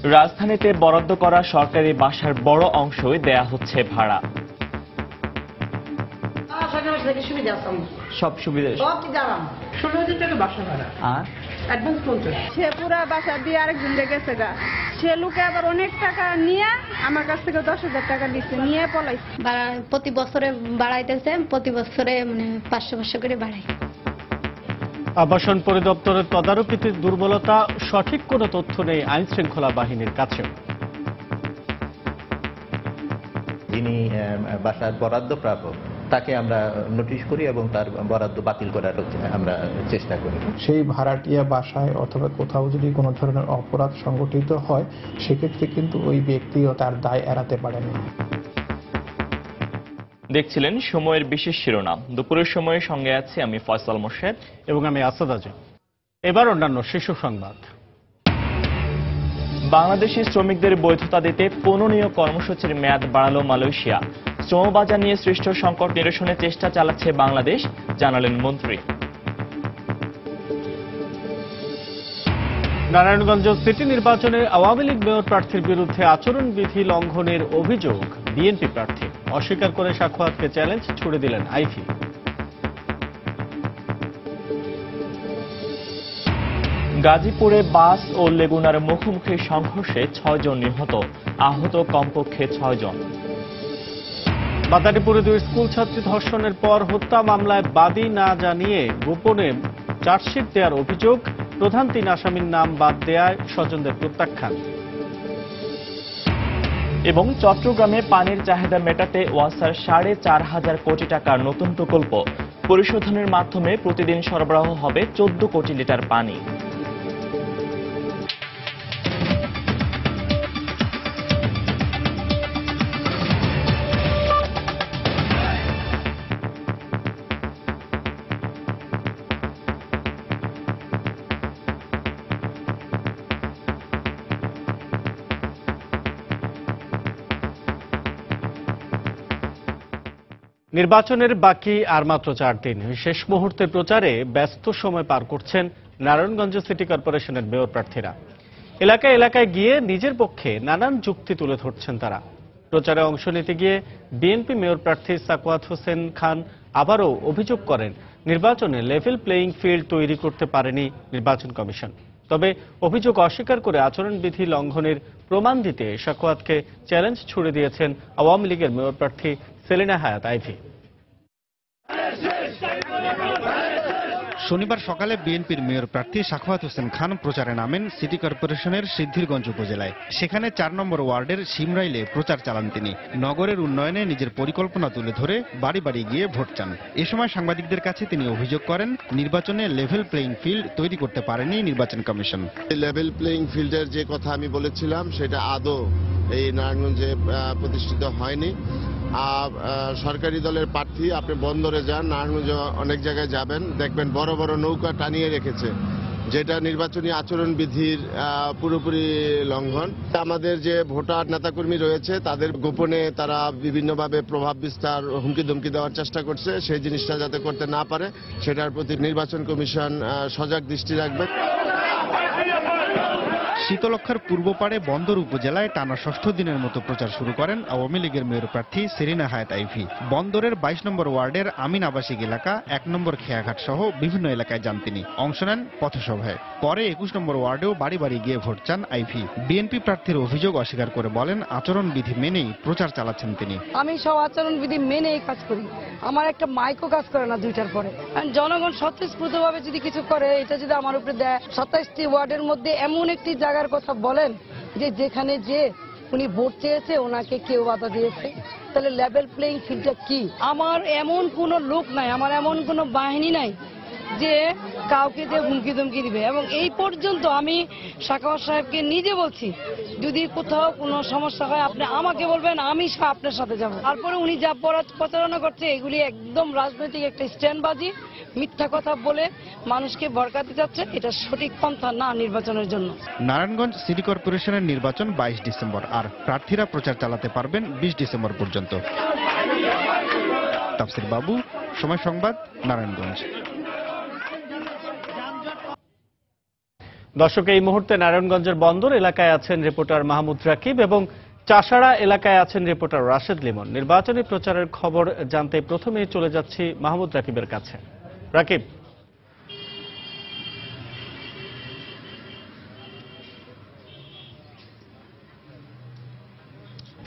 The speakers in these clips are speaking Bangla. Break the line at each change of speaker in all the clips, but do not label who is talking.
রাজধানীতে বরাদ্দ করা সরকারি বাসার বড় অংশই দেয়া হচ্ছে ভাড়া। সব সুবিধা
16,000 টাকা বাসা ভাড়া
আর
অ্যাডভান্স 50।
সে পুরা বাসা দিয়ে আরেকজন গেছে গা, সে লোকে আবার অনেক টাকা নিয়ে আমার কাছ থেকে 10,000 টাকা দিচ্ছে, নিয়ে পলাইছে।
প্রতি বছরে বাড়াইতেছে, প্রতি বছরে মানে 500 করে বাড়াই।
আবাসন পরিদপ্তরের তদারকিতে দুর্বলতা, সঠিক কোনো তথ্য নেই আইন শৃঙ্খলা বাহিনীর কাছে।
যিনি বাসার বরাদ্দ প্রাপক তাকে আমরা নোটিশ করি এবং তার বরাদ্দ বাতিল করার আমরা চেষ্টা করি।
সেই ভাড়াটিয়া বাসায় অথবা কোথাও যদি কোনো ধরনের অপরাধ সংগঠিত হয়, সেক্ষেত্রে কিন্তু ওই ব্যক্তিও তার দায় এড়াতে পারেন না।
দেখছিলেন সময়ের বিশেষ শিরোনাম। দুপুরের সময়ে সঙ্গে আছি আমি ফয়সাল মোর্শেদ
এবং আমি আসাদ আজম। এবার অন্যান্য শীর্ষ সংবাদ।
বাংলাদেশি শ্রমিকদের বৈধতা দিতে পূর্ণনীয় কর্মসূচির মেয়াদ বাড়ালো মালয়েশিয়া। শ্রমবাজার নিয়ে সৃষ্ট সংকট নিরসনের চেষ্টা চালাচ্ছে বাংলাদেশ, জানালেন মন্ত্রী।
নারায়ণগঞ্জ সিটি নির্বাচনে আওয়ামী লীগ মেয়র প্রার্থীর বিরুদ্ধে আচরণবিধি লঙ্ঘনের অভিযোগ বিএনপি প্রার্থী। অস্বীকার করে সাখাওয়াতকে চ্যালেঞ্জ ছুড়ে দিলেন আইভি।
গাজীপুরে বাস ও লেগুনার মুখোমুখি সংঘর্ষে 6 জন নিহত, আহত কমপক্ষে 6 জন।
মাদারীপুরে 2 স্কুল ছাত্রী ধর্ষণের পর হত্যা মামলায় বাদী না জানিয়ে গোপনে চার্জশিট দেওয়ার অভিযোগ। প্রধান 3 আসামির নাম বাদ দেয়ায় স্বজনদের প্রত্যাখ্যান।
এবং চট্টগ্রামে পানির চাহিদা মেটাতে ওয়াসার 4,500 কোটি টাকার নতুন প্রকল্প। পরিশোধনের মাধ্যমে প্রতিদিন সরবরাহ হবে 14 কোটি লিটার পানি।
নির্বাচনের বাকি আর মাত্র 4 দিন। শেষ মুহূর্তে প্রচারে ব্যস্ত সময় পার করছেন নারায়ণগঞ্জ সিটি কর্পোরেশনের মেয়র প্রার্থীরা। এলাকায় এলাকায় গিয়ে নিজের পক্ষে নানান যুক্তি তুলে ধরছেন তারা। প্রচারে অংশ নিতে গিয়ে বিএনপি মেয়র প্রার্থী সাখাওয়াত হোসেন খান আবারও অভিযোগ করেন, নির্বাচনে লেভেল প্লেইং ফিল্ড তৈরি করতে পারেনি নির্বাচন কমিশন। তবে অভিযোগ অস্বীকার করে আচরণবিধি লঙ্ঘনের প্রমাণ দিতে সাখাওয়াতকে চ্যালেঞ্জ ছুড়ে দিয়েছেন আওয়ামী লীগের মেয়র প্রার্থী সেলিনা হায়াত আইভি।
শনিবার সকালে বিএনপির মেয়র প্রার্থী সাখাওয়াত হোসেন খান প্রচারে নামেন সিটি কর্পোরেশনের সিদ্ধিরগঞ্জ উপজেলায়। সেখানে 4 নম্বর ওয়ার্ডের সিমরাইলে প্রচার চালান তিনি। নগরের উন্নয়নে নিজের পরিকল্পনা তুলে ধরে বাড়ি বাড়ি গিয়ে ভোট চান। এ সময় সাংবাদিকদের কাছে তিনি অভিযোগ করেন, নির্বাচনে লেভেল প্লেইং ফিল্ড তৈরি করতে পারেনি নির্বাচন কমিশন।
লেভেল প্লেইং ফিল্ডের যে কথা আমি বলেছিলাম সেটা আদৌ এই নারায়ণগঞ্জে প্রতিষ্ঠিত হয়নি। সরকারি দলের প্রার্থী আপনি বন্দরে যান, নারায়ণগঞ্জে অনেক জায়গায় যাবেন, দেখবেন বড় বড় নৌকা টানিয়ে রেখেছে, যেটা নির্বাচনী আচরণবিধির পুরোপুরি লঙ্ঘন। আমাদের যে ভোটার নেতাকর্মী রয়েছে তাদের গোপনে তারা বিভিন্নভাবে প্রভাব বিস্তার, হুমকি ধমকি দেওয়ার চেষ্টা করছে। সেই জিনিসটা যাতে করতে না পারে সেটার প্রতি নির্বাচন কমিশন সজাগ দৃষ্টি রাখবে।
শীতলক্ষার পূর্ব পাড়ে বন্দর উপজেলায় টানা 6ষ্ঠ দিনের মতো প্রচার শুরু করেন আওয়ামী লীগের মেয়র প্রার্থী সেলিনা হায়াত আইভি। বন্দরের 22 নম্বর ওয়ার্ডের আমিন আবাসিক এলাকা, 1 নম্বর খেয়াঘাট সহ বিভিন্ন এলাকায় যান তিনি। অংশ নেন পথসভায়। পরে 21 নম্বর ওয়ার্ডেও বাড়ি বাড়ি গিয়ে ভোট চান আইভি। বিএনপি প্রার্থীর অভিযোগ অস্বীকার করে বলেন, আচরণবিধি মেনেই প্রচার চালাচ্ছেন তিনি।
আমি সব আচরণবিধি মেনেই কাজ করি, আমার একটা মাইকও কাজ করে না 2টার পরে। জনগণ স্বতঃস্ফূর্তভাবে যদি কিছু করে, এটা যদি আমার উপরে দেয়, 27টি ওয়ার্ডের মধ্যে এমন একটি জায়গার কথা বলেন যে যেখানে যে উনি ভোট চেয়েছে ওনাকে কেউ বাধা দিয়েছে, তাহলে লেভেল প্লেইং ফিল্ডটা কি? আমার এমন কোনো লোক নাই, আমার এমন কোনো বাহিনী নাই যে কাউকে যে হুমকি ধমকি দিবে। এবং এই পর্যন্ত আমি সাখাওয়াত সাহেবকে নিজে বলছি, যদি কোথাও কোনো সমস্যা হয় আপনি আমাকে বলবেন, আমি আপনার সাথে যাব। তারপরে উনি যা প্রচারণা করছে এগুলি একদম রাজনৈতিক একটা স্ট্যান্ডবাজি, মিথ্যা কথা বলে মানুষকে ভড়কাতে যাচ্ছে। এটা সঠিক পন্থা না নির্বাচনের জন্য।
নারায়ণগঞ্জ সিটি কর্পোরেশনের নির্বাচন 22 ডিসেম্বর, আর প্রার্থীরা প্রচার চালাতে পারবেন 20 ডিসেম্বর পর্যন্ত। তাফসির বাবু, সময় সংবাদ, নারায়ণগঞ্জ।
দর্শক, এই মুহূর্তে নারায়ণগঞ্জের বন্দর এলাকায় আছেন রিপোর্টার মাহমুদ রাকিব এবং চাষাড়া এলাকায় আছেন রিপোর্টার রাশেদ লিমন। নির্বাচনী প্রচারের খবর জানতে প্রথমেই চলে যাচ্ছি মাহমুদ রাকিবের কাছে। রাকিব,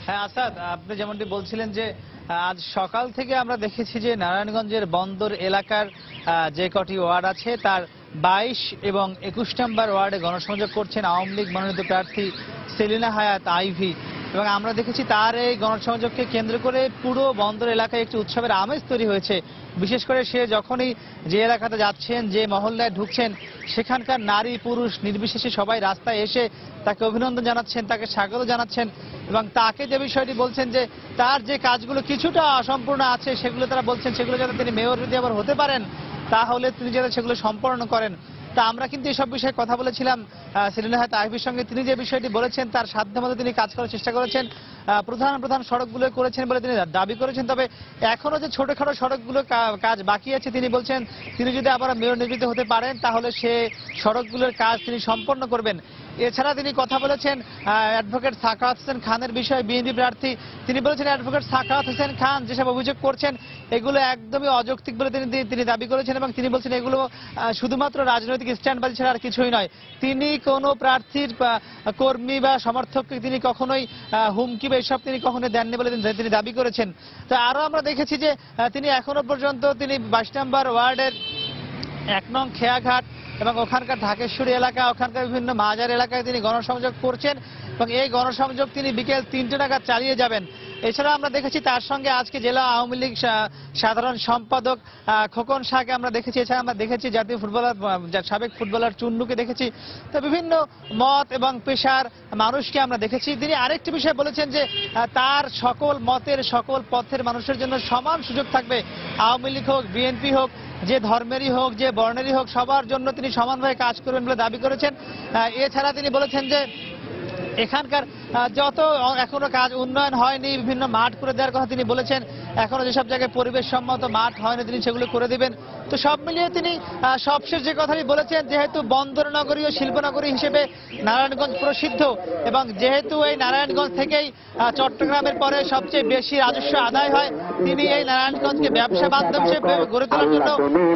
হ্যাঁ আসাদ, আপনি যেমনটি বলছিলেন যে আজ সকাল থেকে আমরা দেখেছি যে নারায়ণগঞ্জের বন্দর এলাকার যে কটি ওয়ার্ড আছে তার 22 এবং 21 নম্বর ওয়ার্ডে গণসংযোগ করছেন আওয়ামী লীগ মনোনীত প্রার্থী সেলিনা হায়াত আইভি। এবং আমরা দেখেছি তার এই গণসংযোগকে কেন্দ্র করে পুরো বন্দর এলাকায় একটি উৎসবের আমেজ তৈরি হয়েছে। বিশেষ করে সে যখনই যে এলাকাতে যাচ্ছেন, যে মহল্লায় ঢুকছেন, সেখানকার নারী পুরুষ নির্বিশেষে সবাই রাস্তায় এসে তাকে অভিনন্দন জানাচ্ছেন, তাকে স্বাগত জানাচ্ছেন এবং তাকে যে বিষয়টি বলছেন যে তার যে কাজগুলো কিছুটা অসম্পূর্ণ আছে সেগুলো তারা বলছেন সেগুলো যাতে তিনি মেয়র যদি আবার হতে পারেন তাহলে তিনি যাতে সেগুলো সম্পন্ন করেন। তা আমরা কিন্তু এসব বিষয়ে কথা বলেছিলাম সেলিনা হায়াত আইভির সঙ্গে। তিনি যে বিষয়টি বলেছেন তার সাধ্যমতো তিনি কাজ করার চেষ্টা করেছেন, প্রধান সড়কগুলো করেছেন বলে তিনি দাবি করেছেন। তবে এখনো যে ছোটখাটো সড়কগুলো কাজ বাকি আছে তিনি বলছেন তিনি যদি আবার মেয়র নির্বাচিত হতে পারেন তাহলে সে সড়কগুলোর কাজ তিনি সম্পন্ন করবেন। এছাড়া তিনি কথা বলেছেন অ্যাডভোকেট সাখাওয়াত হোসেন খানের বিষয়ে, বিএনপি প্রার্থী। তিনি বলেছেন অ্যাডভোকেট সাখাওয়াত হোসেন খান যেসব অভিযোগ করছেন এগুলো একদমই অযৌক্তিক বলে তিনি দাবি করেছেন এবং তিনি বলছেন এগুলো শুধুমাত্র রাজনৈতিক স্ট্যান্ডবাজি ছাড়া আর কিছুই নয়। তিনি কোনো প্রার্থীর কর্মী বা সমর্থককে তিনি কখনোই হুমকি বা এসব তিনি কখনোই দেননি বলে তিনি দাবি করেছেন। তো আরো আমরা দেখেছি যে তিনি এখনো পর্যন্ত তিনি 22 নম্বর ওয়ার্ডের 1 নং খেয়াঘাট এবং ওখানকার ঢাকেশ্বরী এলাকা, ওখানকার বিভিন্ন মাজার এলাকায় তিনি গণসংযোগ করছেন এবং এই গণসংযোগ তিনি বিকেল 3টে নাগাদ চালিয়ে যাবেন। এছাড়া আমরা দেখেছি তার সঙ্গে আজকে জেলা আওয়ামী লীগ সাধারণ সম্পাদক খোকন শাহকে আমরা দেখেছি। এছাড়া আমরা দেখেছি জাতীয় ফুটবলার সাবেক ফুটবলার চুন্নুকে দেখেছি। তো বিভিন্ন মত এবং পেশার মানুষকে আমরা দেখেছি। তিনি আরেকটি বিষয় বলেছেন যে তার সকল মতের সকল পথের মানুষের জন্য সমান সুযোগ থাকবে। আওয়ামী লীগ হোক, বিএনপি হোক, যে ধর্মেরই হোক, যে বর্ণেরই হোক, সবার জন্য তিনি সমানভাবে কাজ করবেন বলে দাবি করেছেন। এছাড়া তিনি বলেছেন যে এখানকার যত এখনো কাজ উন্নয়ন হয়নি, বিভিন্ন মাঠ করে দেওয়ার কথা তিনি বলেছেন। এখনো যেসব জায়গায় পরিবেশ সম্মত মাঠ হয়নি তিনি সেগুলো করে দিবেন। তো সব মিলিয়ে তিনি সবশেষ যে কথাটি বলেছেন, যেহেতু বন্দর নগরী ও শিল্পনগরী হিসেবে নারায়ণগঞ্জ প্রসিদ্ধ এবং যেহেতু এই নারায়ণগঞ্জ থেকেই চট্টগ্রামের পরে সবচেয়ে বেশি রাজস্ব আদায় হয়, তিনি এই নারায়ণগঞ্জকে ব্যবসা মাধ্যম হিসেবে গড়ে তোলার জন্য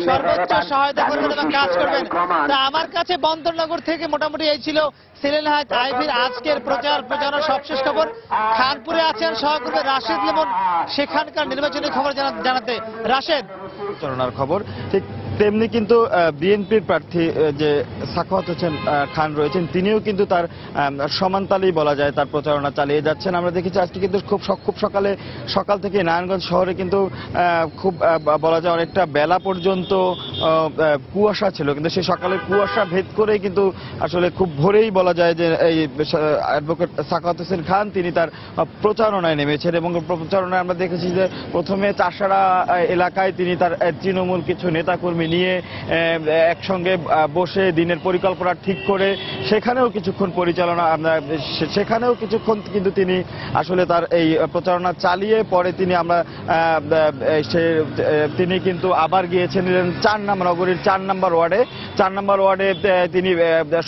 সর্বোচ্চ সহায়তা করবেন এবং কাজ করবেন। তা আমার কাছে বন্দরনগর থেকে মোটামুটি এই ছিল সেলিনা হায়াত আইভির আজকের প্রচারণার সবশেষ খবর। খানপুরে আছেন সহকর্মী রাশেদ লিমন সেখানকার নির্বাচনী খবর জানাতে। রাশেদ,
প্রচারণার খবর ঠিক তেমনি কিন্তু বিএনপির প্রার্থী যে সাখাওয়াত হোসেন খান রয়েছেন তিনিও কিন্তু তার সমানতালেই বলা যায় তার প্রচারণা চালিয়ে যাচ্ছেন। আমরা দেখেছি আজকে কিন্তু খুব সকাল থেকে নারায়ণগঞ্জ শহরে কিন্তু খুব বলা যায় অনেকটা বেলা পর্যন্ত কুয়াশা ছিল, কিন্তু সেই সকালের কুয়াশা ভেদ করে কিন্তু আসলে খুব ভোরেই বলা যায় যে এই অ্যাডভোকেট সাখাওয়াত হোসেন খান তিনি তার প্রচারণায় নেমেছেন এবং প্রচারণায় আমরা দেখেছি যে প্রথমে চাষাড়া এলাকায় তিনি তার তৃণমূল কিছু নেতাকর্মী নিয়ে একসঙ্গে বসে দিনের পরিকল্পনা ঠিক করে সেখানেও কিছুক্ষণ কিন্তু তিনি আসলে তার এই প্রচারণা চালিয়ে পরে তিনি কিন্তু আবার গিয়েছিলেন 4 নম্বর নগরীর 4 নম্বর ওয়ার্ডে তিনি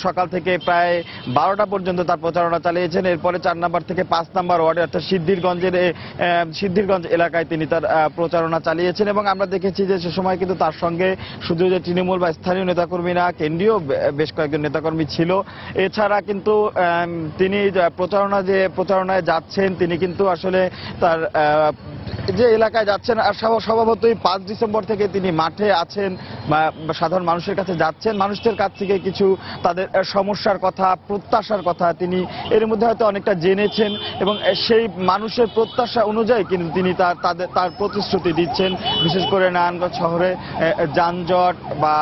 সকাল থেকে প্রায় 12টা পর্যন্ত তার প্রচারণা চালিয়েছেন। এরপরে 4 নম্বর থেকে 5 নম্বর ওয়ার্ডে অর্থাৎ সিদ্ধিরগঞ্জ এলাকায় তিনি তার প্রচারণা চালিয়েছেন এবং আমরা দেখেছি যে সে সময় কিন্তু তার সঙ্গে শুধু যে তৃণমূল বা স্থানীয় নেতাকর্মী না, কেন্দ্রীয় বেশ কয়েকজন নেতাকর্মী ছিল। এছাড়া কিন্তু তিনি প্রচারণায় যাচ্ছেন তিনি কিন্তু আসলে তার যে এলাকায় যাচ্ছেন আর স্বভাবতই 5 ডিসেম্বর থেকে তিনি মাঠে আছেন, সাধারণ মানুষের কাছে যাচ্ছেন, মানুষদের কাছ থেকে কিছু তাদের সমস্যার কথা, প্রত্যাশার কথা তিনি এর মধ্যে হয়তো অনেকটা জেনেছেন এবং সেই মানুষের প্রত্যাশা অনুযায়ী কিন্তু তিনি তার প্রতিশ্রুতি দিচ্ছেন। বিশেষ করে নারায়ণগঞ্জ শহরে যানজট বা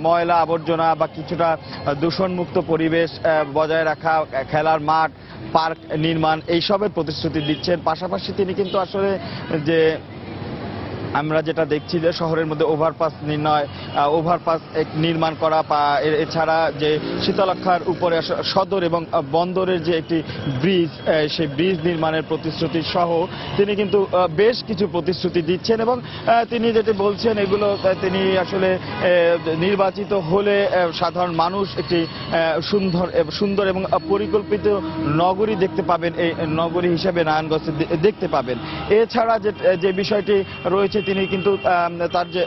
ময়লা আবর্জনা বা কিছুটা দূষণমুক্ত পরিবেশ বজায় রাখা, খেলার মাঠ, পার্ক নির্মাণ এইসবের প্রতিশ্রুতি দিচ্ছেন। পাশাপাশি তিনি কিন্তু আসলে যে আমরা যেটা দেখছি যে শহরের মধ্যে ওভারপাস ওভারপাস নির্মাণ করা বা এছাড়া যে শীতলক্ষার উপরে সদর এবং বন্দরের যে একটি ব্রিজ, সেই ব্রিজ নির্মাণের প্রতিশ্রুতি সহ তিনি কিন্তু বেশ কিছু প্রতিশ্রুতি দিচ্ছেন এবং তিনি যেটি বলছেন এগুলো তিনি আসলে নির্বাচিত হলে সাধারণ মানুষ একটি সুন্দর এবং পরিকল্পিত নগরী দেখতে পাবেন, এই নগরী হিসেবে নারায়ণগঞ্জ দেখতে পাবেন। এছাড়া যে বিষয়টি রয়েছে তিনি কিন্তু তার যে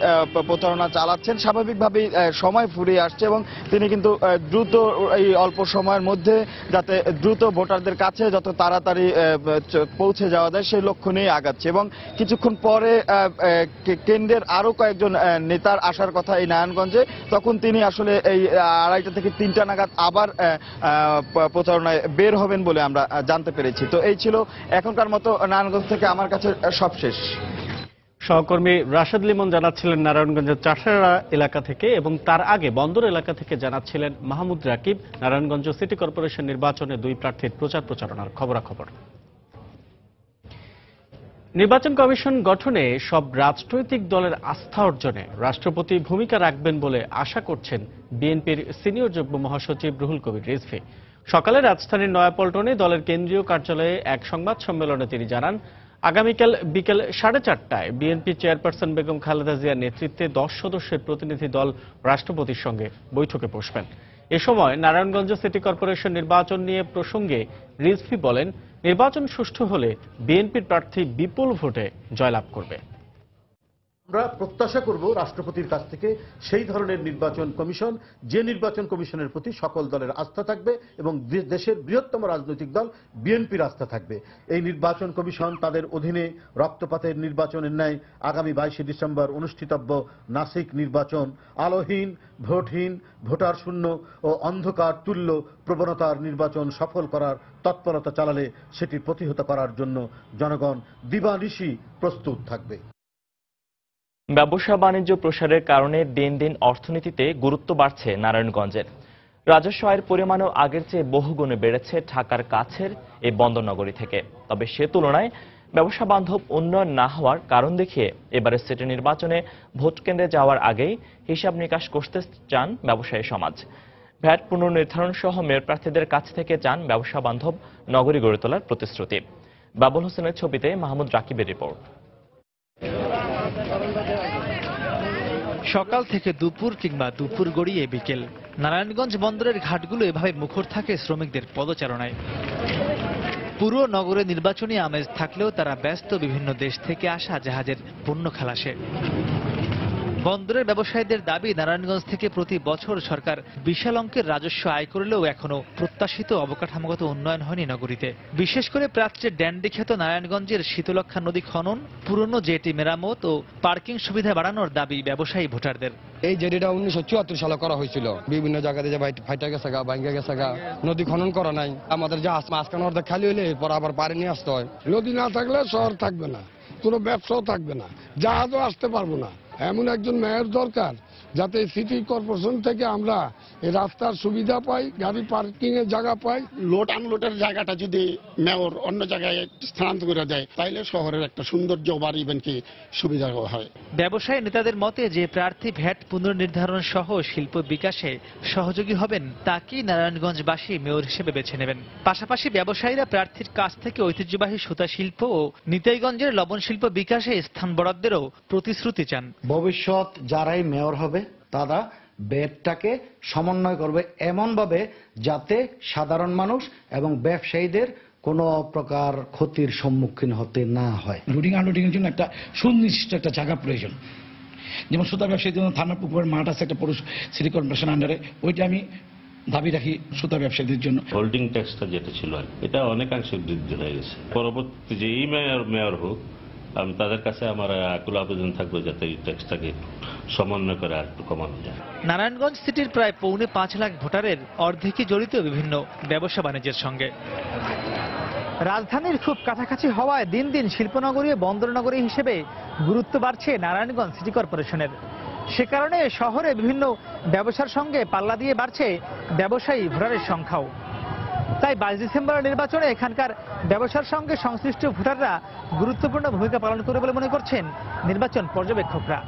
প্রচারণা চালাচ্ছেন, স্বাভাবিকভাবেই সময় ফুরিয়ে আসছে এবং তিনি কিন্তু দ্রুত এই অল্প সময়ের মধ্যে যাতে দ্রুত ভোটারদের কাছে যত তাড়াতাড়ি পৌঁছে যাওয়া যায় সেই লক্ষ্য নিয়ে আগাচ্ছে এবং কিছুক্ষণ পরে কেন্দ্রের আরো কয়েকজন নেতার আসার কথা এই নারায়ণগঞ্জে, তখন তিনি আসলে এই 2:30 থেকে 3টা নাগাদ আবার প্রচারণায় বের হবেন বলে আমরা জানতে পেরেছি। তো এই ছিল এখনকার মতো নারায়ণগঞ্জ থেকে আমার কাছে সবশেষ।
সহকর্মী রাশেদ লিমন জানাচ্ছিলেন নারায়ণগঞ্জের চাষাড়া এলাকা থেকে এবং তার আগে বন্দর এলাকা থেকে জানাচ্ছিলেন মাহমুদ রাকিব নারায়ণগঞ্জ সিটি কর্পোরেশন নির্বাচনে 2 প্রার্থীর প্রচারণার খবরাখবর। নির্বাচন কমিশন গঠনে সব রাজনৈতিক দলের আস্থা অর্জনে রাষ্ট্রপতি ভূমিকা রাখবেন বলে আশা করছেন বিএনপির সিনিয়র যুগ্ম মহাসচিব রুহুল কবির রিজভী। সকালে রাজধানীর নয়াপল্টনে দলের কেন্দ্রীয় কার্যালয়ে এক সংবাদ সম্মেলনে তিনি জানান, আগামীকাল বিকেল 4:30টায় বিএনপি চেয়ারপারসন বেগম খালেদা জিয়ার নেতৃত্বে 10 সদস্যের প্রতিনিধি দল রাষ্ট্রপতির সঙ্গে বৈঠকে বসবেন। এ সময় নারায়ণগঞ্জ সিটি কর্পোরেশন নির্বাচন নিয়ে প্রসঙ্গে রিজভী বলেন, নির্বাচন সুষ্ঠু হলে বিএনপির প্রার্থী বিপুল ভোটে জয়লাভ করবে।
আমরা প্রত্যাশা করব রাষ্ট্রপতির কাছ থেকে সেই ধরনের নির্বাচন কমিশন, যে নির্বাচন কমিশনের প্রতি সকল দলের আস্থা থাকবে এবং দেশের বৃহত্তম রাজনৈতিক দল বিএনপির আস্থা থাকবে। এই নির্বাচন কমিশন তাদের অধীনে রক্তপাতের নির্বাচনের ন্যায় আগামী 22শে ডিসেম্বর অনুষ্ঠিতব্য নাসিক নির্বাচন আলোহীন, ভোটহীন, ভোটার শূন্য ও অন্ধকার তুল্য প্রবণতার নির্বাচন সফল করার তৎপরতা চালালে সেটি প্রতিহত করার জন্য জনগণ দিবানিশি প্রস্তুত থাকবে।
ব্যবসা বাণিজ্য প্রসারের কারণে দিন দিন অর্থনীতিতে গুরুত্ব বাড়ছে নারায়ণগঞ্জের। রাজস্ব আয়ের পরিমাণও আগের চেয়ে বহুগুণে বেড়েছে ঢাকার কাছের এই বন্দরনগরী থেকে। তবে সে তুলনায় ব্যবসা বান্ধব উন্নয়ন না হওয়ার কারণ দেখিয়ে এবারের সিটি নির্বাচনে ভোট কেন্দ্রে যাওয়ার আগেই হিসাব নিকাশ করতে চান ব্যবসায়ী সমাজ। ভ্যাট পুনর্নির্ধারণ সহ মেয়র প্রার্থীদের কাছ থেকে চান ব্যবসা বান্ধব নগরী গড়ে তোলার প্রতিশ্রুতি। বাবুল হোসেনের ছবিতে মাহমুদ রাকিবের রিপোর্ট।
সকাল থেকে দুপুর কিংবা দুপুর গড়িয়ে বিকেল নারায়ণগঞ্জ বন্দরের ঘাটগুলো এভাবে মুখর থাকে শ্রমিকদের পদচারণায়। পুরো নগরে নির্বাচনী আমেজ থাকলেও তারা ব্যস্ত বিভিন্ন দেশ থেকে আসা জাহাজের পণ্য খালাসে। বন্দরের ব্যবসায়ীদের দাবি, নারায়ণগঞ্জ থেকে প্রতি বছর সরকার বিশাল অঙ্কের রাজস্ব আয় করলেও এখনো প্রত্যাশিত অবকাঠামোগত উন্নয়ন হয়নি নগরীতে। বিশেষ করে প্রাচ্যের ড্যান্ডি খ্যাত নারায়ণগঞ্জের শীতলক্ষা নদী খনন, পুরনো জেটি মেরামত ও পার্কিং সুবিধা বাড়ানোর দাবি ব্যবসায়ী ভোটারদের।
এই জেটিটা 1974 সালে করা হয়েছিল, বিভিন্ন জায়গাতে যে ফাইটা গেছে গা, ভাঙ্গা গেছে গা, নদী খনন করা নাই। আমাদের যে মাঝখানে অর্ধেক খালি হইলে এরপর আবার পারে নিয়ে আসতে হয়।
নদী না থাকলে শহর থাকবে না, কোনো ব্যবসাও থাকবে না, জাহাজও আসতে পারবো না। এমন একজন মেয়র দরকার যাতে সিটি কর্পোরেশন থেকে আমরা এই রাস্তার সুবিধা পাই, গাড়ি পার্কিং এর জায়গা পাই।
লোড আনলোডের জায়গাটা যদি মেয়র অন্য জায়গায় স্থানান্তর করে দেয় তাইলে শহরের একটা সৌন্দর্য বা ইভেন্টকে সুবিধা হয়।
ব্যবসায়ী নেতাদের মতে, যে প্রার্থী ভ্যাট পুনর্নির্ধারণ সহ শিল্প বিকাশে সহযোগী হবেন তাকেই নারায়ণগঞ্জবাসী মেয়র হিসেবে বেছে নেবেন। পাশাপাশি ব্যবসায়ীরা প্রার্থীর কাছ থেকে ঐতিহ্যবাহী সুতা শিল্প ও নিতাইগঞ্জের লবণ শিল্প বিকাশে স্থান বরাদ্দেরও প্রতিশ্রুতি চান।
ভবিষ্যৎ যারাই মেয়র হবে তারা ভ্যাটটাকে সমন্বয় করবে এমনভাবে যাতে সাধারণ মানুষ এবং ব্যবসায়ীদের কোনো প্রকার ক্ষতির সম্মুখীন হতে না হয়।
লোডিং আনলোডিং এর জন্য একটা সুনির্দিষ্ট একটা জায়গা প্রয়োজন। যেমন সুতা ব্যবসায়ীর জন্য থানার পুকুরের মাঠ আছে একটা পৌর সিটি কর্পোরেশন আন্ডারে, ওইটা আমি দাবি রাখি সুতা ব্যবসায়ীদের জন্য।
হোল্ডিং ট্যাক্সটা যেটা ছিল এটা অনেকাংশে বৃদ্ধি হয়ে গেছে। পরবর্তী যে এই মেয়র হোক, আমি তাদের কাছে আমার আকুল আবেদন থাকবে যাতে এই ট্যাক্সটাকে সমন্বয় করে আর একটু কমানো যায়।
নারায়ণগঞ্জ সিটির প্রায় 5.25 লাখ ভোটারের অর্ধেকই জড়িত বিভিন্ন ব্যবসা বাণিজ্যের সঙ্গে। রাজধানীর খুব কাছাকাছি হওয়ায় দিন দিন শিল্পনগরী ও বন্দরনগরী হিসেবে গুরুত্ব বাড়ছে নারায়ণগঞ্জ সিটি কর্পোরেশনের। সে কারণে শহরে বিভিন্ন ব্যবসার সঙ্গে পাল্লা দিয়ে বাড়ছে ব্যবসায়ী ভোটারের সংখ্যাও। তাই 22 ডিসেম্বরের নির্বাচনে এখানকার ব্যবসার সঙ্গে সংশ্লিষ্ট ভোটাররা গুরুত্বপূর্ণ ভূমিকা পালন করে বলে মনে করছেন নির্বাচন পর্যবেক্ষকরা।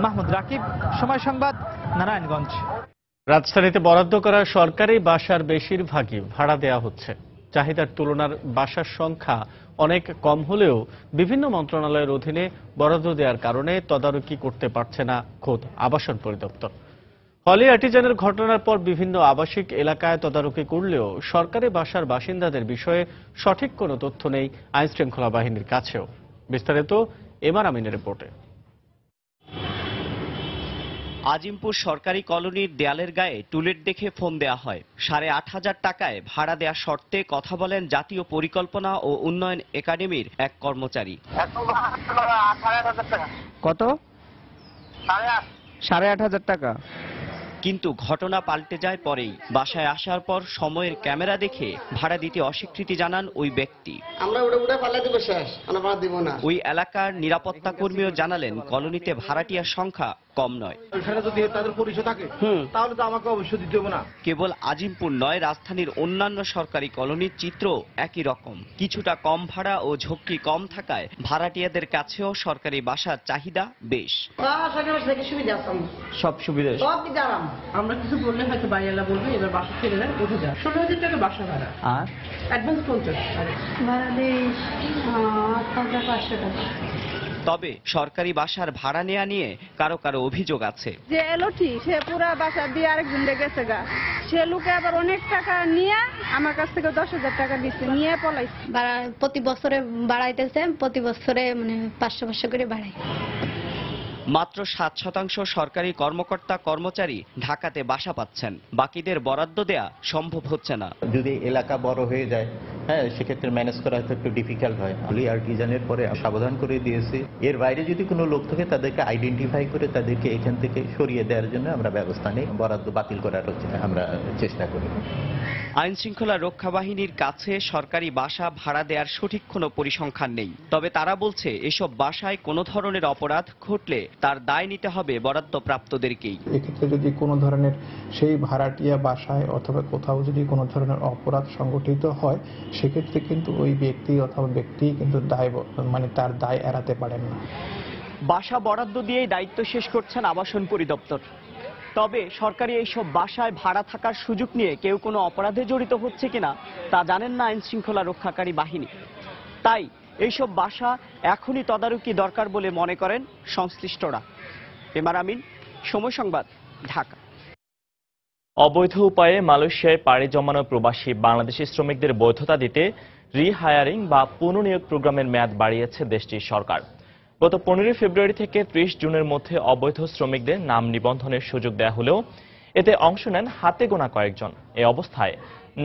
মাহমুদ রাকিব, সময় সংবাদ, নারায়ণগঞ্জ।
রাজধানীতে বরাদ্দ করা সরকারি বাসার বেশিরভাগই ভাড়া দেয়া হচ্ছে। চাহিদার তুলনার বাসার সংখ্যা অনেক কম হলেও বিভিন্ন মন্ত্রণালয়ের অধীনে বরাদ্দ দেওয়ার কারণে তদারকি করতে পারছে না খোদ আবাসন পরিদপ্তর। হলি আর্টিজানের ঘটনার পর বিভিন্ন আবাসিক এলাকায় তদারকি করলেও সরকারি বাসার বাসিন্দাদের বিষয়ে সঠিক কোনো তথ্য নেই আইনশৃঙ্খলা বাহিনীর কাছেও। বিস্তারিত এমআর আমিনের রিপোর্টে।
আজিমপুর সরকারি কলোনির দেয়ালের গায়ে টুলেট দেখে ফোন দেয়া হয়। 8,500 টাকায় ভাড়া দেয়া শর্তে কথা বলেন জাতীয় পরিকল্পনা ও উন্নয়ন একাডেমির এক কর্মচারী।
কত? 8,500 টাকা।
কিন্তু ঘটনা পাল্টে যায় পরেই। বাসায় আসার পর সময়ের ক্যামেরা দেখে ভাড়া দিতে অস্বীকৃতি জানান ওই ব্যক্তি।
আমরা উড়ে পাল্লা দিব, শেষ, আমরা ভাড়া দিব না।
ওই এলাকার নিরাপত্তা কর্মীও জানালেন কলোনিতে ভাড়াটিয়ার সংখ্যা কম নয়।
যদি তাদের পরিচয় থাকে তাহলে তো আমাকে অবশ্যই দিতে হবে না।
কেবল আজিমপুর নয়, রাজধানীর অন্যান্য সরকারি কলোনির চিত্র একই রকম। কিছুটা কম ভাড়া ও ঝক্কি কম থাকায় ভাড়াটিয়াদের কাছেও সরকারি বাসার চাহিদা বেশ।
সব সুবিধা,
আমরা কিছু বললে হয়তো বাড়িওয়ালা বলবে এবার বাসা ছেড়ে দেন, উঠে যান। 16,000 টাকা বাসা ভাড়া
আর
অ্যাডভান্স 50
ভাড়া দেই 8,500 টাকা।
তবে সরকারি বাসার ভাড়া নেওয়া নিয়ে কারো কারো অভিযোগ আছে।
যে এলো ঠিক, সে পুরা বাসা দিয়ে আরেকজন গেছে গা, সে লোকে আবার অনেক টাকা নিয়ে আমার কাছ থেকে 10,000 টাকা দিচ্ছে, নিয়ে পলাইছে।
প্রতি বছরে বাড়াইতেছে, প্রতি বছরে 500 করে বাড়াই।
মাত্র 7% সরকারি কর্মকর্তা কর্মচারী ঢাকাতে বাসা পাচ্ছেন। বাকিদের বরাদ্দ দেয়া সম্ভব হচ্ছে না।
যদি এলাকা বড় হয়ে যায়, সেক্ষেত্রে ম্যানেজ করা হয়তো একটু ডিফিকাল্ট হয়। হলি আর্টিজানের পরে সাবধান করে দিয়েছি, এর বাইরে যদি কোনো লোক থাকে তাদেরকে আইডেন্টিফাই করে তাদেরকে এখান থেকে সরিয়ে দেওয়ার জন্য আমরা ব্যবস্থা নিই, বরাদ্দ বাতিল করার আমরা চেষ্টা করি।
আইন শৃঙ্খলা রক্ষা বাহিনীর কাছে সরকারি বাসা ভাড়া দেওয়ার সঠিক কোনো পরিসংখ্যান নেই। তবে তারা বলছে এসব বাসায় কোনো ধরনের অপরাধ ঘটলে তার দায় নিতে হবে বরাদ্দপ্রাপ্তদেরকেই।
এক্ষেত্রে যদি কোনো ধরনের সেই ভাড়াটিয়া বাসায় অথবা কোথাও যদি কোনো ধরনের অপরাধ সংগঠিত হয়, সেক্ষেত্রে কিন্তু ওই ব্যক্তি অথবা ব্যক্তি কিন্তু তার দায় এড়াতে পারেন না।
বাসা বরাদ্দ দিয়েই দায়িত্ব শেষ করছেন আবাসন পরিদপ্তর। তবে সরকারি এইসব বাসায় ভাড়া থাকার সুযোগ নিয়ে কেউ কোনো অপরাধে জড়িত হচ্ছে কিনা তা জানেন না আইন শৃঙ্খলা রক্ষাকারী বাহিনী। তাই এইসব বাসা এখনই তদারকি দরকার বলে মনে করেন সংশ্লিষ্টরা। এমআর আমিন, সময় সংবাদ, ঢাকা।
অবৈধ উপায়ে মালয়েশিয়ায় পাড়ি জমানো প্রবাসী বাংলাদেশি শ্রমিকদের বৈধতা দিতে রিহায়ারিং বা পুনর্নিয়োগ প্রোগ্রামের মেয়াদ বাড়িয়েছে দেশটির সরকার। গত 15 ফেব্রুয়ারি থেকে 30 জুনের মধ্যে অবৈধ শ্রমিকদের নাম নিবন্ধনের সুযোগ দেওয়া হলেও এতে অংশ নেন হাতে গোনা কয়েকজন। এই অবস্থায়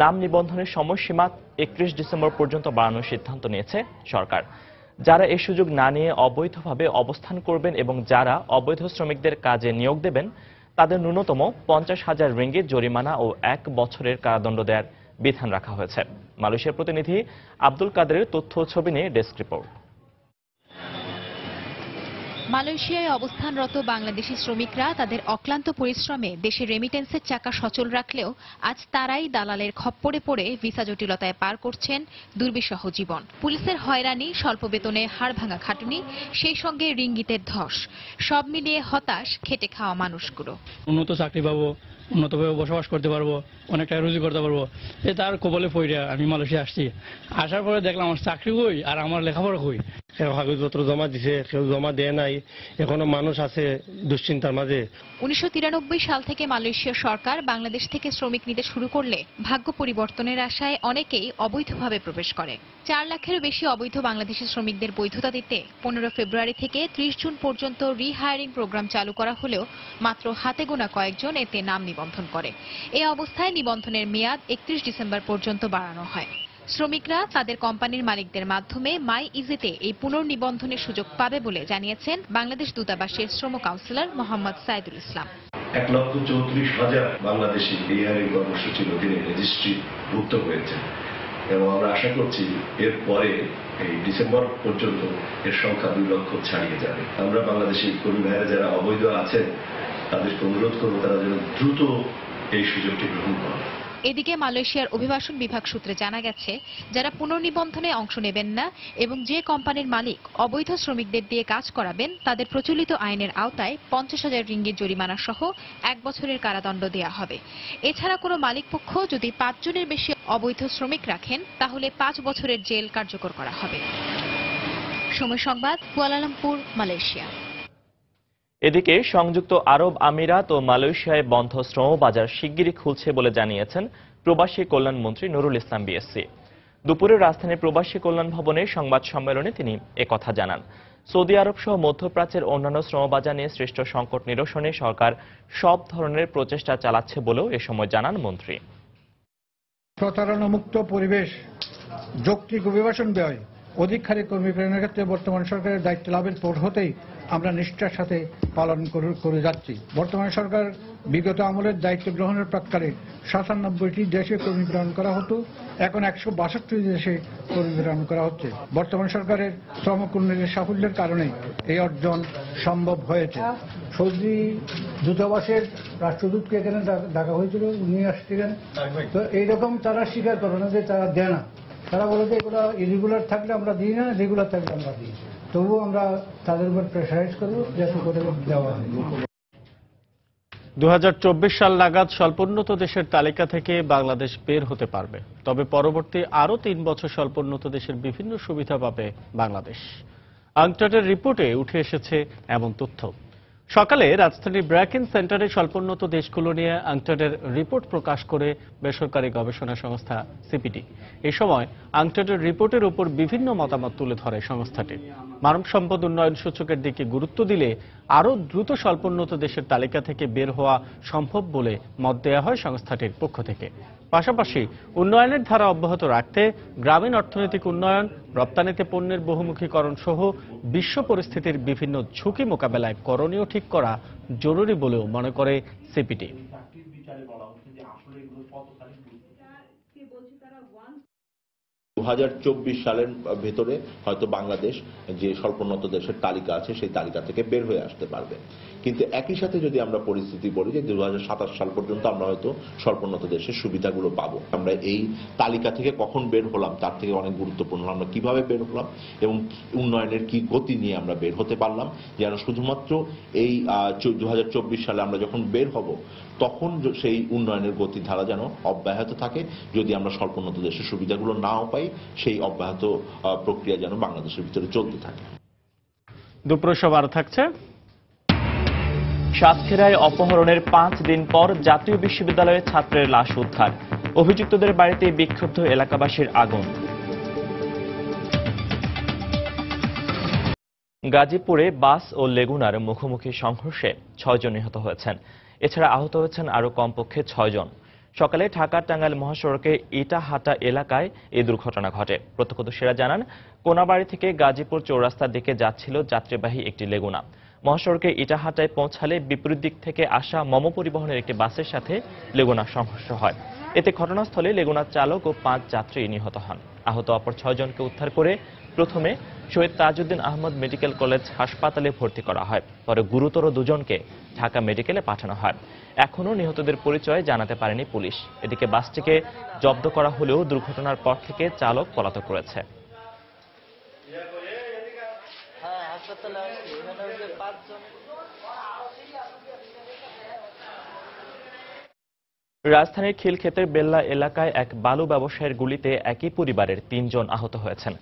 নাম নিবন্ধনের সময়সীমা 31 ডিসেম্বর পর্যন্ত বাড়ানোর সিদ্ধান্ত নিয়েছে সরকার। যারা এই সুযোগ না নিয়ে অবৈধভাবে অবস্থান করবেন এবং যারা অবৈধ শ্রমিকদের কাজে নিয়োগ দেবেন তাদের ন্যূনতম 50,000 রিঙ্গিত জরিমানা ও 1 বছরের কারাদণ্ড দেওয়ার বিধান রাখা হয়েছে। মালয়েশিয়ার প্রতিনিধি আব্দুল কাদেরের তথ্য ও ছবি নিয়ে ডেস্ক রিপোর্ট।
মালয়েশিয়ায় অবস্থানরত বাংলাদেশি শ্রমিকরা তাদের অক্লান্ত পরিশ্রমে দেশের রেমিটেন্সের চাকা সচল রাখলেও আজ তারাই দালালের খপ্পরে পড়ে ভিসা জটিলতায় পার করছেন দুর্বিষহ জীবন। পুলিশের হয়রানি, স্বল্প বেতনে হাড়ভাঙা খাটুনি, সেই সঙ্গে রিঙ্গিতের ধস, সব মিলিয়ে হতাশ খেটে খাওয়া মানুষগুলো।
উন্নত চাকরি পাবো, উন্নতভাবে বসবাস করতে পারবো, অনেক টাকা রুজি করতে পারবো, তার কবলে পড়ে আমি মালয়েশিয়া আসছি। আসার পরে দেখলাম আমার চাকরি কই আর আমার লেখাপড়া কই। কাগজপত্র জমা দিছে, কেউ জমা দেয় নাই, এখনো মানুষ আছে দুশ্চিন্তার মাঝে।
1993 সাল থেকে মালয়েশিয়া সরকার বাংলাদেশ থেকে শ্রমিক নিতে শুরু করলে ভাগ্য পরিবর্তনের আশায় অনেকেই অবৈধভাবে প্রবেশ করে। 4 লাখেরও বেশি অবৈধ বাংলাদেশি শ্রমিকদের বৈধতা দিতে 15 ফেব্রুয়ারি থেকে 30 জুন পর্যন্ত রিহায়ারিং প্রোগ্রাম চালু করা হলেও মাত্র হাতে গোনা কয়েকজন এতে নাম নিবন্ধন করে। এই অবস্থায় নিবন্ধনের মেয়াদ 31 ডিসেম্বর পর্যন্ত বাড়ানো হয়। শ্রমিকরা তাদের কোম্পানির মালিকদের মাধ্যমে মাই ইজিতে এই পুনর্নিবন্ধনের সুযোগ পাবে বলে জানিয়েছেন বাংলাদেশ দূতাবাসের শ্রম কাউন্সিলর মোহাম্মদ সাইদুল ইসলাম।
1,34,000 বাংলাদেশি রিহায়ারিং কর্মসূচির অধীনে রেজিস্ট্রিভুক্ত হয়েছে এবং আমরা আশা করছি এরপরে এই ডিসেম্বর পর্যন্ত এর সংখ্যা 2 লক্ষ ছাড়িয়ে যাবে। আমরা বাংলাদেশি কর্মী ভাইয়েরা যারা অবৈধ আছেন তাদেরকে অনুরোধ করবো তারা যেন দ্রুত এই সুযোগটি গ্রহণ করে।
এদিকে মালয়েশিয়ার অভিবাসন বিভাগ সূত্রে জানা গেছে, যারা পুনর্নিবন্ধনে অংশ নেবেন না এবং যে কোম্পানির মালিক অবৈধ শ্রমিকদের দিয়ে কাজ করাবেন তাদের প্রচলিত আইনের আওতায় 50,000 রিঙ্গিত জরিমানা সহ 1 বছরের কারাদণ্ড দেওয়া হবে। এছাড়া কোনো মালিকপক্ষ যদি 5 জনের বেশি অবৈধ শ্রমিক রাখেন তাহলে 5 বছরের জেল কার্যকর করা হবে। সময় সংবাদ, কুয়ালালামপুর, মালয়েশিয়া।
এদিকে সংযুক্ত আরব আমিরাত ও মালয়েশিয়ায় বন্ধ শ্রম বাজার শিগগিরই খুলছে বলে জানিয়েছেন প্রবাসী কল্যাণ মন্ত্রী নুরুল ইসলাম বিএসসি। দুপুরে রাজধানীর প্রবাসী কল্যাণ ভবনে সংবাদ সম্মেলনে তিনি একথা জানান। সৌদি আরব সহ মধ্যপ্রাচ্যের অন্যান্য শ্রমবাজার নিয়ে সৃষ্ট সংকট নিরসনে সরকার সব ধরনের প্রচেষ্টা চালাচ্ছে বলেও এ সময় জানান মন্ত্রী।
প্রতারণামুক্ত পরিবেশ, যৌক্তিক অভিবাসন ব্যয়, অধিক হারে কর্মী প্রেরণের ক্ষেত্রে বর্তমান সরকারের দায়িত্ব লাভের পর হতেই আমরা নিষ্ঠার সাথে পালন করে যাচ্ছি। বর্তমান সরকার বিগত আমলের দায়িত্ব গ্রহণের প্রাক্কালে 97টি দেশে কর্মী প্রেরণ করা হতো, এখন 162 দেশে কর্মী প্রেরণ করা হচ্ছে। বর্তমান সরকারের শ্রমকর্মীদের সাফল্যের কারণে এই অর্জন সম্ভব হয়েছে। সৌদি দূতাবাসের রাষ্ট্রদূতকে এখানে ডাকা হয়েছিল, উনি আসছিলেন, তো এইরকম তারা স্বীকার করে না যে তারা দেয় না। তারা বলে যে এগুলো ইরেগুলার থাকলে আমরা দিই না, রেগুলার থাকলে আমরা দিই। তবুও আমরা তাদের উপর প্রেসারাইজ করবো যাতে করে দেওয়া হয়।
2024 সাল নাগাদ স্বল্পোন্নত দেশের তালিকা থেকে বাংলাদেশ বের হতে পারবে, তবে পরবর্তী আরও 3 বছর স্বল্পোন্নত দেশের বিভিন্ন সুবিধা পাবে বাংলাদেশ। আংটাটের রিপোর্টে উঠে এসেছে এমন তথ্য। সকালে রাজধানীর ব্র্যাকেন সেন্টারে স্বল্পোন্নত দেশগুলো নিয়ে আংটাটের রিপোর্ট প্রকাশ করে বেসরকারি গবেষণা সংস্থা সিপিডি। এ সময় আংটাটের রিপোর্টের উপর বিভিন্ন মতামত তুলে ধরে সংস্থাটি। মানব সম্পদ উন্নয়ন সূচকের দিকে গুরুত্ব দিলে আরও দ্রুত স্বল্পোন্নত দেশের তালিকা থেকে বের হওয়া সম্ভব বলে মত দেওয়া হয় সংস্থাটির পক্ষ থেকে। পাশাপাশি উন্নয়নের ধারা অব্যাহত রাখতে গ্রামীণ অর্থনৈতিক উন্নয়ন, রপ্তানিতে পণ্যের বহুমুখীকরণ সহ বিশ্ব পরিস্থিতির বিভিন্ন ঝুঁকি মোকাবেলায় করণীয় ঠিক করা জরুরি বলেও মনে করে সিপিডি।
2024 সালের ভেতরে হয়তো বাংলাদেশ যে স্বল্পোন্নত দেশের তালিকা আছে সেই তালিকা থেকে বের হয়ে আসতে পারবে। কিন্তু একই সাথে যদি আমরা পরিস্থিতি বলি যে 2027 সাল পর্যন্ত আমরা হয়তো স্বল্পোন্নত দেশের সুবিধাগুলো পাবো। আমরা এই তালিকা থেকে কখন বের হলাম তার থেকে অনেক গুরুত্বপূর্ণ আমরা কিভাবে বের হলাম এবং উন্নয়নের কি গতি নিয়ে আমরা বের হতে পারলাম, যেন শুধুমাত্র এই 2024 সালে আমরা যখন বের হব তখন সেই উন্নয়নের গতিধারা যেন অব্যাহত থাকে। যদি আমরা স্বল্পোন্নত দেশের সুবিধাগুলো নাও পাই, সেই অব্যাহত প্রক্রিয়া যেন বাংলাদেশের ভিতরে চলতে থাকে।
দুপুরে সবার থাকছে।
সাতক্ষীরায় অপহরণের 5 দিন পর জাতীয় বিশ্ববিদ্যালয়ের ছাত্রের লাশ উদ্ধার, অভিযুক্তদের বাড়িতে বিক্ষুব্ধ এলাকাবাসীর আগুন। গাজীপুরে বাস ও লেগুনার মুখোমুখি সংঘর্ষে 6 জন নিহত হয়েছেন। এছাড়া আহত হয়েছেন আরও কমপক্ষে 6 জন। সকালে ঢাকা-টাঙ্গাইল মহাসড়কে ইটাহাটা এলাকায় এই দুর্ঘটনা ঘটে। প্রত্যক্ষদর্শীরা জানান, কোনাবাড়ি থেকে গাজীপুর চৌরাস্তার দিকে যাচ্ছিল যাত্রীবাহী একটি লেগুনা। মহাসড়কে ইটাহাটায় পৌঁছালে বিপরীত দিক থেকে আসা মম পরিবহনের একটি বাসের সাথে লেগুনার সংঘর্ষ হয়। এতে ঘটনাস্থলে লেগুনার চালক ও 5 যাত্রী নিহত হন। আহত অপর 6 জনকে উদ্ধার করে প্রথমে শহীদ তাজউদ্দিন আহমদ মেডিকেল কলেজ হাসপাতালে ভর্তি করা হয়, পরে গুরুতর 2 জনকে ঢাকা মেডিকেলে পাঠানো হয়। এখনও নিহতদের পরিচয় জানাতে পারেনি পুলিশ। এদিকে বাসটিকে জব্দ করা হলেও দুর্ঘটনার পর থেকে চালক পলাতক রয়েছে। রাজধানীর খিলক্ষেতের বেল্লা এলাকায় এক বালু ব্যবসায়ীর গুলিতে একই পরিবারের 3 জন আহত হয়েছেন।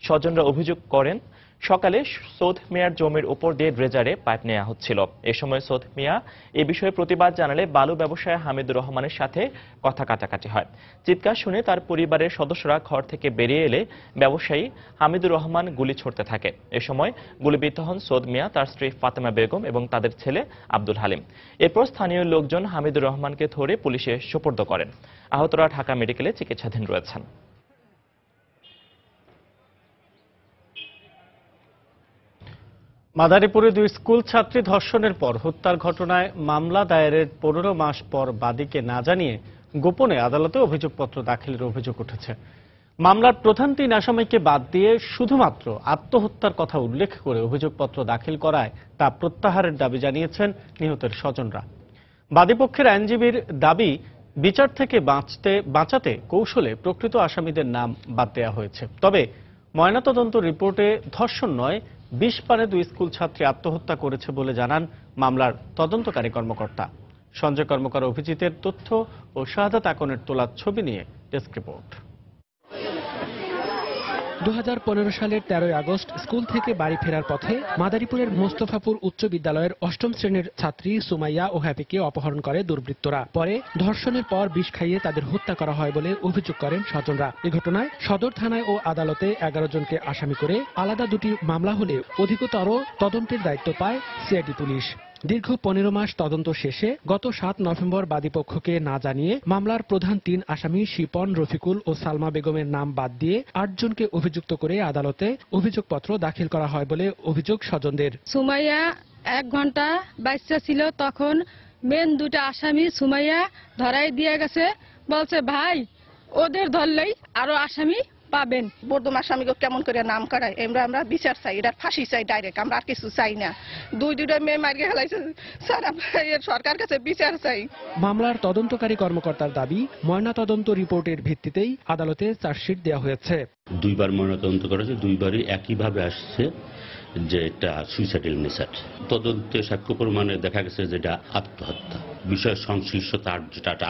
স্বজনরা অভিযোগ করেন, সকালে সৌদ মিয়ার জমির উপর দিয়ে ড্রেজারে পাইপ নেওয়া হচ্ছিল। এ সময় সৌদ মিয়া এ বিষয়ে প্রতিবাদ জানালে বালু ব্যবসায়ী হামিদুর রহমানের সাথে কথা কাটাকাটি হয়। চিৎকার শুনে তার পরিবারের সদস্যরা ঘর থেকে বেরিয়ে এলে ব্যবসায়ী হামিদুর রহমান গুলি ছুড়তে থাকে। এ সময় গুলিবিদ্ধ হন সৌদ মিয়া, তার স্ত্রী ফাতেমা বেগম এবং তাদের ছেলে আব্দুল হালিম। এরপর স্থানীয় লোকজন হামিদুর রহমানকে ধরে পুলিশে সোপর্দ করেন। আহতরা ঢাকা মেডিকেলে চিকিৎসাধীন রয়েছেন।
মাদারীপুরে 2 স্কুল ছাত্রী ধর্ষণের পর হত্যার ঘটনায় মামলা দায়েরের 15 মাস পর বাদীকে না জানিয়ে গোপনে আদালতে অভিযোগপত্র দাখিলের অভিযোগ উঠেছে। মামলার প্রধান 3 আসামিকে বাদ দিয়ে শুধুমাত্র আত্মহত্যার কথা উল্লেখ করে অভিযোগপত্র দাখিল করায় তা প্রত্যাহারের দাবি জানিয়েছেন নিহতের স্বজনরা। বাদীপক্ষের আইনজীবীর দাবি, বিচার থেকে বাঁচাতে কৌশলে প্রকৃত আসামিদের নাম বাদ দেওয়া হয়েছে। তবে ময়নাতদন্ত রিপোর্টে ধর্ষণ নয়, বিষ পানে 2 স্কুল ছাত্রী আত্মহত্যা করেছে বলে জানান মামলার তদন্তকারী কর্মকর্তা। সঞ্জয় কর্মকার অভিজিতের তথ্য ও শাহাদাত আকনের তোলা ছবি নিয়ে ডেস্ক রিপোর্ট।
2015 সালের 13 আগস্ট স্কুল থেকে বাড়ি ফেরার পথে মাদারীপুরের মোস্তফাপুর উচ্চ বিদ্যালয়ের 8ম শ্রেণীর ছাত্রী সুমাইয়া ও হ্যাপিকে অপহরণ করে দুর্বৃত্তরা। পরে ধর্ষণের পর বিষ খাইয়ে তাদের হত্যা করা হয় বলে অভিযোগ করেন স্বজনরা। এ ঘটনায় সদর থানায় ও আদালতে 11 জনকে আসামি করে আলাদা 2টি মামলা হলে অধিকতর তদন্তের দায়িত্ব পায় সিআইডি পুলিশ। দীর্ঘ 15 মাস তদন্ত শেষে গত 7 নভেম্বর বাদীপক্ষকে না জানিয়ে মামলার প্রধান 3 আসামি শিপন, রফিকুল ও সালমা বেগমের নাম বাদ দিয়ে 8 জনকে অভিযুক্ত করে আদালতে অভিযোগপত্র দাখিল করা হয় বলে অভিযোগ স্বজনদের।
সুমাইয়া 1 ঘন্টা বাচ্চা ছিল, তখন মেন 2টা আসামি সুমাইয়া ধরাই দিয়ে গেছে, বলছে ভাই ওদের ধরলেই আরো আসামি পাবেন।
বর্ধমান আসামিকে কেমন করে নাম করায়, আমরা বিচার চাই, এটা ফাঁসি চাই ডাইরেক্ট, আমরা আর কিছু চাই না। দুইটা মেয়ে মারিয়ে ফেলাইছে স্যার, আমরা সরকার কাছে বিচার চাই।
মামলার তদন্তকারী কর্মকর্তার দাবি, ময়নাতদন্ত রিপোর্টের ভিত্তিতেই আদালতে চার্জশিট দেওয়া হয়েছে।
2 বার ময়নাতদন্ত করেছে, 2 বারই একইভাবে আসছে যে এটা সুইসাইডাল মেসার্জ। তদন্তে সাক্ষ্য প্রমাণে দেখা গেছে যে এটা আত্মহত্যা। বিষয় সংশ্লিষ্টতা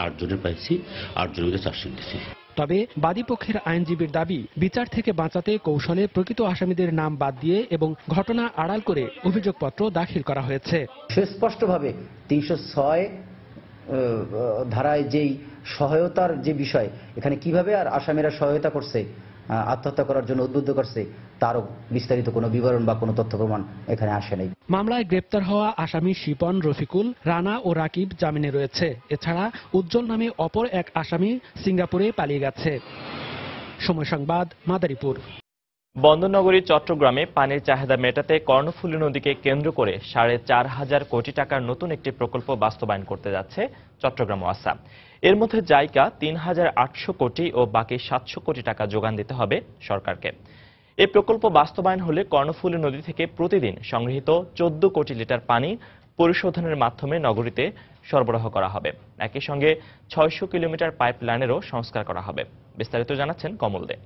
8 জনের পাইছি, 8 জনের মধ্যে চার্জশিট দিয়েছি।
তবে বাদীপক্ষের আইনজীবীর দাবি, বিচার থেকে বাঁচাতে কৌশলে প্রকৃত আসামিদের নাম বাদ দিয়ে এবং ঘটনা আড়াল করে অভিযোগপত্র দাখিল করা হয়েছে।
সুস্পষ্টভাবে 306 ধারায় যেই সহায়তার যে বিষয়, এখানে কিভাবে আর আসামিরা সহায়তা করছে, আত্মহত্যা করার জন্য উদ্বুদ্ধ করছে, তারও বিস্তারিত কোনো বিবরণ বা কোনো তথ্য প্রমাণ এখানে আসে নাই।
মামলায় গ্রেপ্তার হওয়া আসামি শিপন, রফিকুল, রানা ও রাকিব জামিনে রয়েছে। এছাড়া উজ্জ্বল নামে অপর এক আসামি সিঙ্গাপুরে পালিয়ে গেছে। সময় সংবাদ, মাদারীপুর।
বন্দরনগরী চট্টগ্রামে পানির চাহিদা মেটাতে কর্ণফুলী নদীকে কেন্দ্র করে 4,500 কোটি টাকার নতুন একটি প্রকল্প বাস্তবায়ন করতে যাচ্ছে চট্টগ্রাম ওয়াসা। এর মধ্যে জাইকা 3,800 কোটি ও বাকি 700 কোটি টাকা যোগান দিতে হবে সরকারকে। এই প্রকল্প বাস্তবায়ন হলে কর্ণফুলী নদী থেকে প্রতিদিন সংগৃহীত 14 কোটি লিটার পানি পরিশোধনের মাধ্যমে নগরীতে সরবরাহ করা হবে। একই সঙ্গে 600 কিলোমিটার পাইপ লাইনেরও সংস্কার করা হবে। বিস্তারিত জানাচ্ছেন কমল দে।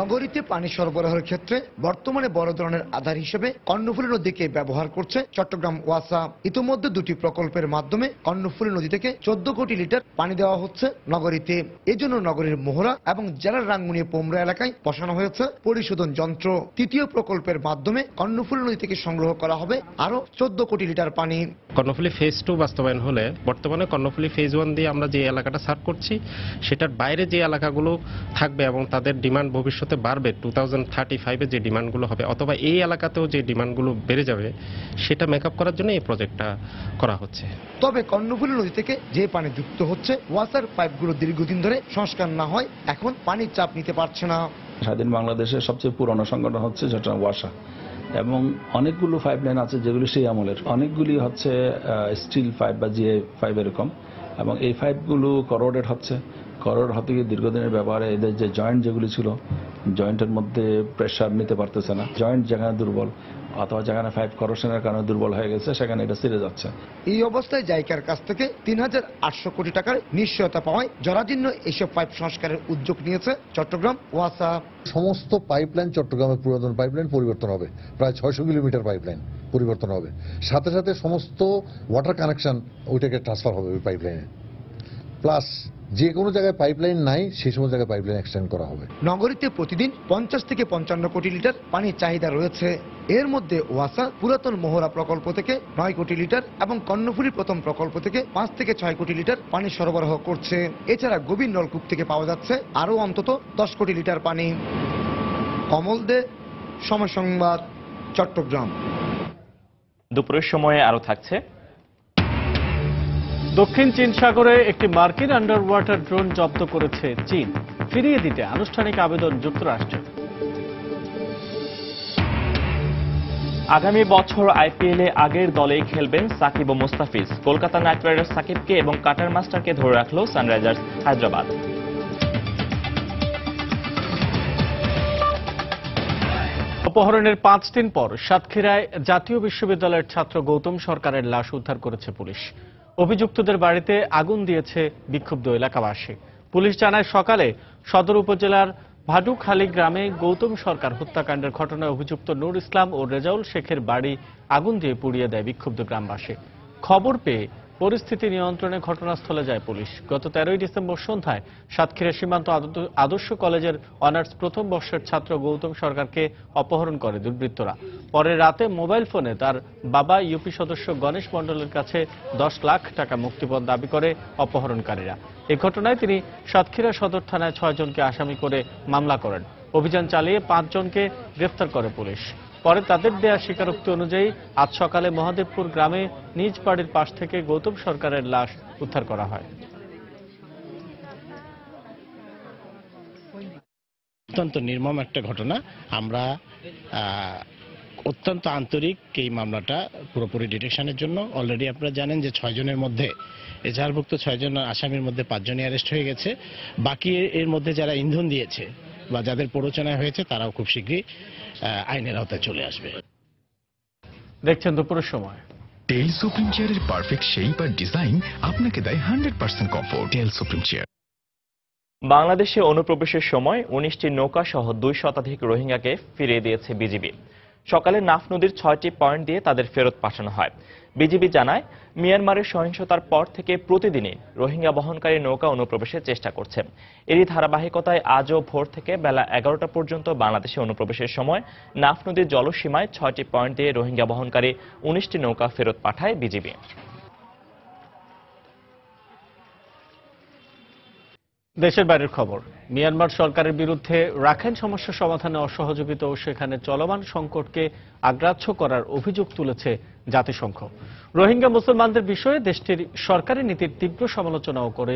নগরীতে পানি সরবরাহের ক্ষেত্রে বর্তমানে বড় ধরনের আধার হিসেবে কর্ণফুলী নদীকে ব্যবহার করছে চট্টগ্রাম ওয়াসা। ইতিমধ্যে 2টি প্রকল্পের মাধ্যমে কর্ণফুলী নদী থেকে 14 কোটি লিটার পানি দেওয়া হচ্ছে নগরীতে। এজন্য নগরীর মোহরা এবং জেলার রাঙ্গুনিয়া পোমরা এলাকায় বসানো হয়েছে পরিশোধন যন্ত্র। 3য় প্রকল্পের মাধ্যমে কর্ণফুলী নদী থেকে সংগ্রহ করা হবে আরো 14 কোটি লিটার পানি।
কর্ণফুলী ফেজ 2 বাস্তবায়ন হলে বর্তমানে কর্ণফুলী ফেজ 1 দিয়ে আমরা যে এলাকাটা সার্ভ করছি, সেটার বাইরে যে এলাকাগুলো থাকবে এবং তাদের ডিমান্ড ভবিষ্যতে বাড়বে, 2035-এ যে ডিমান্ডগুলো হবে অথবা এই এলাকাতেও যে ডিমান্ডগুলো বেড়ে যাবে, সেটা মেকআপ করার জন্য এই প্রজেক্টটা করা হচ্ছে।
তবে কর্ণফুলী নদী থেকে যে পানি যুক্ত হচ্ছে, ওয়াসার পাইপগুলো দীর্ঘদিন ধরে সংস্কার না হয় এখন পানির চাপ নিতে পারছে না।
স্বাধীন বাংলাদেশের সবচেয়ে পুরনো সংগঠন হচ্ছে যেটা ওয়াসা, এবং অনেকগুলো পাইপলাইন আছে যেগুলি সেই আমলের, অনেকগুলি হচ্ছে স্টিল পাইপ বা জিআই পাইপ এরকম, এবং এই পাইপগুলো করোডেড হচ্ছে। করোড হতে গিয়ে দীর্ঘদিনের ব্যবহারে এদের যে জয়েন্ট যেগুলি ছিল, জয়েন্টের মধ্যে প্রেশার নিতে পারতেছে না। জয়েন্ট যেখানে দুর্বল অথবা যেখানে পাইপ করোশনের কারণে দুর্বল হয়ে গেছে, সেখানে এটা ছিঁড়ে যাচ্ছে।
এই অবস্থায় জাইকার কাছ থেকে 3,800 কোটি টাকার নিশ্চয়তা পাওয়ায় জরাজীর্ণ এইসব পাইপ সংস্কারের উদ্যোগ নিয়েছে চট্টগ্রাম ওয়াসা।
সমস্ত পাইপলাইন চট্টগ্রামের পুরাতন পাইপলাইন পরিবর্তন হবে, প্রায় 600 কিলোমিটার পাইপলাইন পরিবর্তন হবে। সাথে সাথে সমস্ত ওয়াটার কানেকশন ওইটাকে ট্রান্সফার হবে ওই পাইপলাইনে। প্লাস যে কোনো জায়গায় পাইপলাইন নাই, সেই সমস্ত জায়গায় পাইপলাইন এক্সটেন্ড করা হবে।
নগরীতে প্রতিদিন 50 থেকে 55 কোটি লিটার পানির চাহিদা রয়েছে। এর মধ্যে ওয়াসা পুরাতন মোহরা প্রকল্প থেকে 9 কোটি লিটার এবং কর্ণফুলী প্রথম প্রকল্প থেকে 5 থেকে 6 কোটি লিটার পানি সরবরাহ করছে। এছাড়া গভীর নলকূপ থেকে পাওয়া যাচ্ছে আরও অন্তত 10 কোটি লিটার পানি। কমল দে, সময় সংবাদ, চট্টগ্রাম।
দুপুরের সময়ে আরো থাকছে।
দক্ষিণ চীন সাগরে একটি মার্কিন আন্ডার ওয়াটার ড্রোন জব্দ করেছে চীন। ফিরিয়ে দিতে আনুষ্ঠানিক আবেদন যুক্তরাষ্ট্রের।
আগামী বছর আইপিএলে আগের দলেই খেলবেন সাকিব ও মুস্তাফিজ। কলকাতা নাইট রাইডার্স সাকিবকে এবং কাটার মাস্টারকে ধরে রাখল সানরাইজার্স হায়দ্রাবাদ।
অপহরণের 5 দিন পর সাতক্ষীরায় জাতীয় বিশ্ববিদ্যালয়ের ছাত্র গৌতম সরকারের লাশ উদ্ধার করেছে পুলিশ। অভিযুক্তদের বাড়িতে আগুন দিয়েছে বিক্ষুব্ধ এলাকাবাসী। পুলিশ জানায় সকালে সদর উপজেলার ভাডুখালী গ্রামে গৌতম সরকার হত্যাকাণ্ডের ঘটনায় অভিযুক্ত নূর ইসলাম ও রেজাউল শেখের বাড়ি আগুন দিয়ে পুড়িয়ে দেয় বিক্ষুব্ধ গ্রামবাসী। খবর পেয়ে পরিস্থিতি নিয়ন্ত্রণে ঘটনাস্থলে যায় পুলিশ। গত 13 ডিসেম্বর সন্ধ্যায় সাতক্ষীরা সীমান্ত আদর্শ কলেজের অনার্স প্রথম বর্ষের ছাত্র গৌতম সরকারকে অপহরণ করে দুর্বৃত্তরা। পরে রাতে মোবাইল ফোনে তার বাবা ইউপি সদস্য গণেশ মণ্ডলের কাছে 10 লাখ টাকা মুক্তিপণ দাবি করে অপহরণকারীরা। এই ঘটনায় তিনি সাতক্ষীরা সদর থানায় 6 জনকে আসামি করে মামলা করেন। অভিযান চালিয়ে 5 জনকে গ্রেফতার করে পুলিশ। পরে তাদের দেয়া স্বীকারোক্তি অনুযায়ী আজ সকালে মহাদেবপুর গ্রামে নিজ বাড়ির পাশ থেকে গৌতম সরকারের লাশ উদ্ধার করা হয়।
অত্যন্ত নির্মম একটা ঘটনা। আমরা অত্যন্ত আন্তরিক এই মামলাটা পুরোপুরি ডিটেকশনের জন্য। অলরেডি আপনারা জানেন যে 6 জনের মধ্যে এজাহারভুক্ত 6 জন আসামির মধ্যে 5 জনই অ্যারেস্ট হয়ে গেছে। বাকি এর মধ্যে যারা ইন্ধন দিয়েছে বা যাদের প্ররোচনা হয়েছে তারাও খুব শীঘ্রই আইনের আওতায় চলে আসবে।
দেখছেন দুপুরের সময়।
টেল সুপ্রিম চেয়ারের পারফেক্ট শেপ আর ডিজাইন আপনাকে দেয় 100% কমফোর্ট। টেল সুপ্রিম চেয়ার।
বাংলাদেশে অনুপ্রবেশের সময় 19টি নৌকা সহ 2 শতাধিক রোহিঙ্গাকে ফিরিয়ে দিয়েছে বিজিবি। সকালে নাফ নদীর 6টি পয়েন্ট দিয়ে তাদের ফেরত পাঠানো হয়। বিজিবি জানায়, মিয়ানমারের সহিংসতার পর থেকে প্রতিদিনই রোহিঙ্গা বহনকারী নৌকা অনুপ্রবেশের চেষ্টা করছে। এরই ধারাবাহিকতায় আজও ভোর থেকে বেলা 11টা পর্যন্ত বাংলাদেশে অনুপ্রবেশের সময় নাফ নদীর জলসীমায় 6টি পয়েন্ট দিয়ে রোহিঙ্গা বহনকারী 19টি নৌকা ফেরত পাঠায় বিজিবি।
দেশের বাইরের খবর। মিয়ানমার সরকারের বিরুদ্ধে রাখাইন সমস্যা সমাধানে অসহযোগিতা ও সেখানে চলমান সংকটকে আগ্রাহ্য করার অভিযোগ তুলেছে জাতিসংঘ। রোহিঙ্গা মুসলমানদের বিষয়ে দেশটির সরকারি নীতির তীব্র সমালোচনাও করে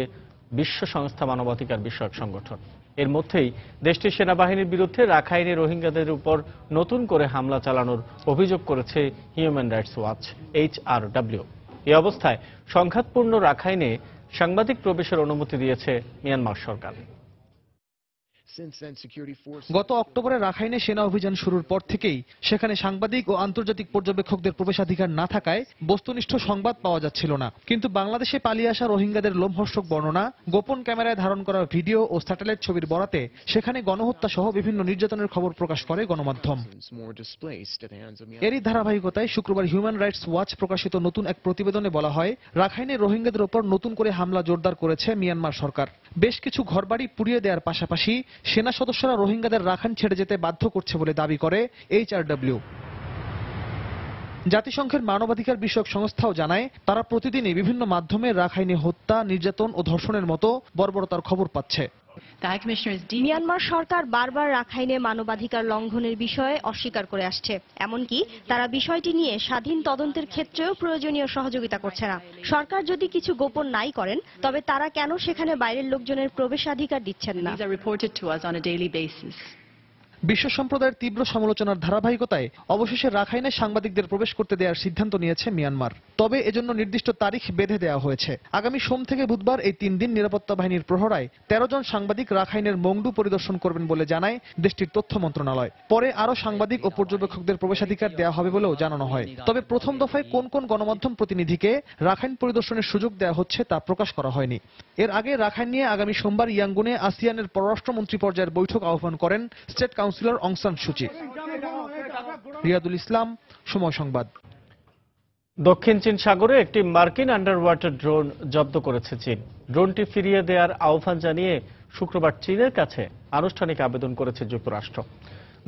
বিশ্ব সংস্থা মানবাধিকার বিষয়ক সংগঠন। এর মধ্যেই দেশটির সেনাবাহিনীর বিরুদ্ধে রাখাইনে রোহিঙ্গাদের উপর নতুন করে হামলা চালানোর অভিযোগ করেছে হিউম্যান রাইটস ওয়াচ HRW। এই অবস্থায় সংঘাতপূর্ণ রাখাইনে সাংবাদিক প্রবেশের অনুমতি দিয়েছে মিয়ানমার সরকার।
গত অক্টোবরে রাখাইনে সেনা অভিযান শুরুর পর থেকেই সেখানে সাংবাদিক ও আন্তর্জাতিক পর্যবেক্ষকদের প্রবেশাধিকার না থাকায় বস্তুনিষ্ঠ সংবাদ পাওয়া যাচ্ছিল না। কিন্তু বাংলাদেশে পালিয়ে আসা রোহিঙ্গাদের লোমহর্ষক বর্ণনা, গোপন ক্যামেরায় ধারণ করা ভিডিও ও স্যাটেলাইট ছবির বরাতে সেখানে গণহত্যা সহ বিভিন্ন নির্যাতনের খবর প্রকাশ করে গণমাধ্যম। এরই ধারাবাহিকতায় শুক্রবার হিউম্যান রাইটস ওয়াচ প্রকাশিত নতুন এক প্রতিবেদনে বলা হয়, রাখাইনে রোহিঙ্গাদের ওপর নতুন করে হামলা জোরদার করেছে মিয়ানমার সরকার। বেশ কিছু ঘরবাড়ি পুড়িয়ে দেওয়ার পাশাপাশি সেনা সদস্যরা রোহিঙ্গাদের রাখাইন ছেড়ে যেতে বাধ্য করছে বলে দাবি করে HRW। জাতিসংঘের মানবাধিকার বিষয়ক সংস্থাও জানায়, তারা প্রতিদিনই বিভিন্ন মাধ্যমে রাখাইনে হত্যা, নির্যাতন ও ধর্ষণের মতো বর্বরতার খবর পাচ্ছে।
মিয়ানমার সরকার বারবার রাখাইনে মানবাধিকার লঙ্ঘনের বিষয়ে অস্বীকার করে আসছে। এমনকি তারা বিষয়টি নিয়ে স্বাধীন তদন্তের ক্ষেত্রেও প্রয়োজনীয় সহযোগিতা করছে না। সরকার যদি কিছু গোপন নাই করেন, তবে তারা কেন সেখানে বাইরের লোকজনের প্রবেশাধিকার দিচ্ছেন না?
বিশ্ব সম্প্রদায়ের তীব্র সমালোচনার ধারাবাহিকতায় অবশেষে রাখাইনে সাংবাদিকদের প্রবেশ করতে দেওয়ার সিদ্ধান্ত নিয়েছে মিয়ানমার। তবে এজন্য নির্দিষ্ট তারিখ বেঁধে দেওয়া হয়েছে। আগামী সোম থেকে বুধবার এই 3 দিন নিরাপত্তা বাহিনীর প্রহরায় 13 জন সাংবাদিক রাখাইনের মংডু পরিদর্শন করবেন বলে জানায় দেশটির তথ্য মন্ত্রণালয়। পরে আরো সাংবাদিক ও পর্যবেক্ষকদের প্রবেশাধিকার দেওয়া হবে বলেও জানানো হয়। তবে প্রথম দফায় কোন কোন গণমাধ্যম প্রতিনিধিকে রাখাইন পরিদর্শনের সুযোগ দেওয়া হচ্ছে তা প্রকাশ করা হয়নি। এর আগে রাখাইন নিয়ে আগামী সোমবার ইয়াঙ্গুনে আসিয়ানের পররাষ্ট্রমন্ত্রী পর্যায়ের বৈঠক আহ্বান করেন স্টেট কাউন্সিলর অং সান সুচি। রিয়াদুল ইসলাম, সময় সংবাদ।
দক্ষিণ চীন সাগরে একটি মার্কিন আন্ডার ওয়াটার ড্রোন জব্দ করেছে চীন। ড্রোনটি ফিরিয়ে দেওয়ার আহ্বান জানিয়ে শুক্রবার চীনের কাছে আনুষ্ঠানিক আবেদন করেছে যুক্তরাষ্ট্র।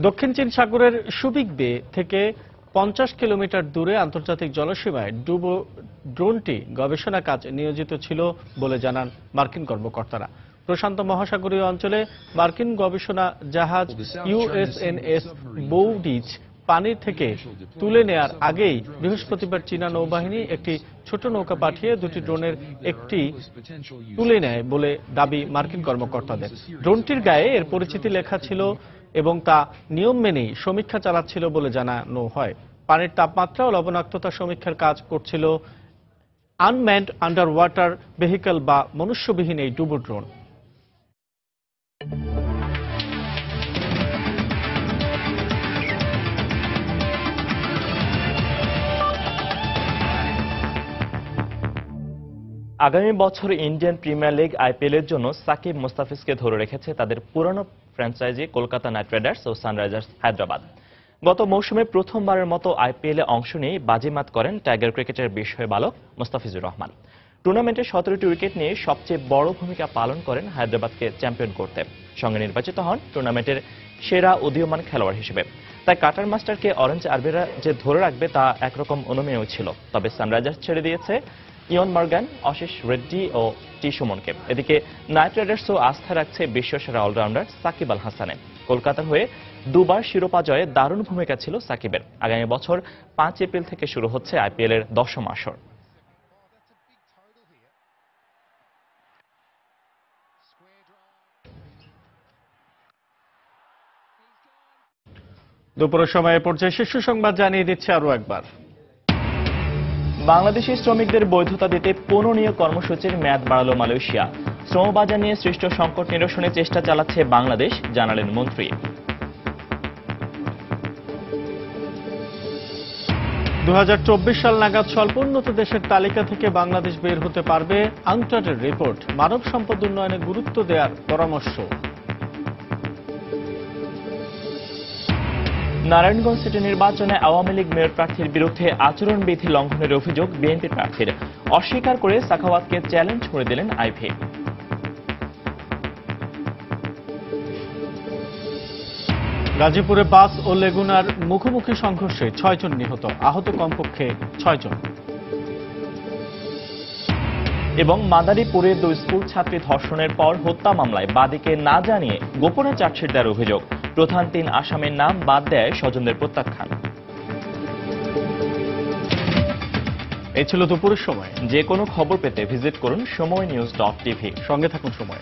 দক্ষিণ চীন সাগরের সুবিক বে থেকে 50 কিলোমিটার দূরে আন্তর্জাতিক জলসীমায় ড্রোনটি গবেষণা কাজ নিয়োজিত ছিল বলে জানান মার্কিন কর্মকর্তারা। প্রশান্ত মহাসাগরীয় অঞ্চলে মার্কিন গবেষণা জাহাজ USNS বৌডিচ পানির থেকে তুলে নেয়ার আগেই বৃহস্পতিবার চীনা নৌবাহিনী একটি ছোট নৌকা পাঠিয়ে 2টি ড্রোনের একটি তুলে নেয় বলে দাবি মার্কিন কর্মকর্তাদের। ড্রোনটির গায়ে এর পরিচিতি লেখা ছিল এবং তা নিয়ম মেনেই সমীক্ষা চালাচ্ছিল বলে জানানো হয়। পানির তাপমাত্রা ও লবণাক্ততা সমীক্ষার কাজ করছিল আনম্যান্ড আন্ডার ওয়াটার ভেহিকল বা মনুষ্যবিহীন এই ডুবো ড্রোন।
আগামী বছর ইন্ডিয়ান প্রিমিয়ার লিগ আইপিএল এর জন্য সাকিব মুস্তাফিজকে ধরে রেখেছে তাদের পুরনো ফ্র্যাঞ্চাইজি কলকাতা নাইট রাইডার্স ও সানরাইজার্স হায়দ্রাবাদ। গত মৌসুমে প্রথমবারের মতো আইপিএলে অংশ নিয়ে বাজিমাত করেন টাইগার ক্রিকেটের বিস্ময় বালক মুস্তাফিজুর রহমান। টুর্নামেন্টে 17টি উইকেট নিয়ে সবচেয়ে বড় ভূমিকা পালন করেন হায়দ্রাবাদকে চ্যাম্পিয়ন করতে। সঙ্গে নির্বাচিত হন টুর্নামেন্টের সেরা উদীয়মান খেলোয়াড় হিসেবে। তাই কাটার মাস্টারকে অরেঞ্জ আরবিরা যে ধরে রাখবে তা একরকম অনুমেয় ছিল। তবে সানরাইজার্স ছেড়ে দিয়েছে ইয়ন মর্গান, আশিস রেড্ডি ও টি সুমনকে। এদিকে নাইট রাইডার্সও আস্থা রাখছে বিশ্বসেরা অলরাউন্ডার সাকিব আল হাসানে। কলকাতার হয়ে দুবার শিরোপা জয়ে দারুণ ভূমিকা ছিল সাকিবের। আগামী বছর 5 এপ্রিল থেকে শুরু হচ্ছে আইপিএল এর 10ম আসর।
দুপুরের সময় পর্যায়ে শীর্ষ সংবাদ জানিয়ে দিচ্ছে আরো একবার।
বাংলাদেশি শ্রমিকদের বৈধতা দিতে 15 নিয়োগ কর্মসূচির মেয়াদ বাড়ালো মালয়েশিয়া। শ্রম বাজার নিয়ে সৃষ্ট সংকট নিরসনে চেষ্টা চালাচ্ছে বাংলাদেশ, জানালেন মন্ত্রী।
2024 সাল নাগাদ স্বল্পোন্নত দেশের তালিকা থেকে বাংলাদেশ বের হতে পারবে, আংটাডের রিপোর্ট। মানব সম্পদ উন্নয়নে গুরুত্ব দেওয়ার পরামর্শ।
নারায়ণগঞ্জ সিটি নির্বাচনে আওয়ামী লীগ মেয়র প্রার্থীর বিরুদ্ধে আচরণবিধি লঙ্ঘনের অভিযোগ বিএনপি প্রার্থীর। অস্বীকার করে সাখাওয়াতকে চ্যালেঞ্জ করে দিলেন আইভি।
গাজীপুরে বাস ও লেগুনার মুখোমুখি সংঘর্ষে 6 জন নিহত, আহত কমপক্ষে 6 জন।
এবং মাদারীপুরে 2 স্কুল ছাত্রী ধর্ষণের পর হত্যা মামলায় বাদীকে না জানিয়ে গোপনে চার্জশিট দেওয়ার অভিযোগ। প্রধান 3 আসামির নাম বাদ দেয় স্বজনদের প্রত্যাখ্যান।
এই ছিল দুপুরের সময়।
যে কোনো খবর পেতে ভিজিট করুন সময়নিউজ.tv।
সঙ্গে থাকুন সময়।